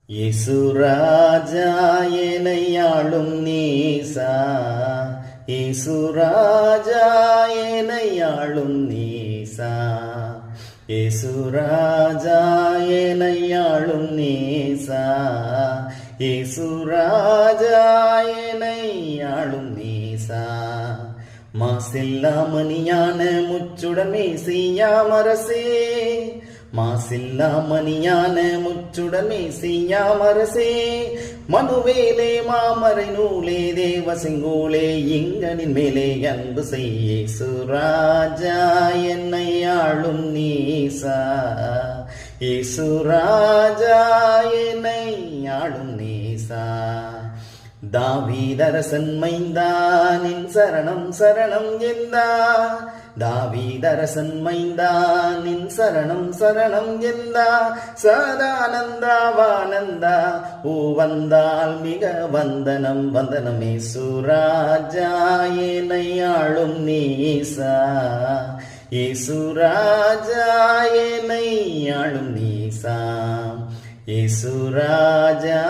இயேசுராஜா என்னையாளும் நேசா, இயேசுராஜா என்னையாளும் நேசா, இயேசுராஜா என்னையாளும் நேசா, இயேசுராஜா என்னையாளும் நேசா. மாசில்லாமணியான முச்சுடன் மேசியாமரசே, மாசில்லாமணியான முச்சுடன் மேசியாமரசே, மனுவேலே மாமரை நூலே தேவ செங்கோலே, இங்கனின் மேலே அன்பு செய்ய இயேசுராஜா என்னை ஆளும் நேசா, இயேசுராஜா என்னை ஆளும் நேசா. தாவீதரசன் மைந்தா நின் சரணம் சரணம் எந்தா, தாவீதரசன் மைந்தா நின் சரணம் சரணம் எந்தா. சதானந்தா வானந்தா ஓ வந்தால் மிக வந்தனம் வந்தனம். இயேசுராஜா என்னை ஆளும் நேசா, இயேசுராஜா என்னை ஆளும் நேசா, இயேசுராஜா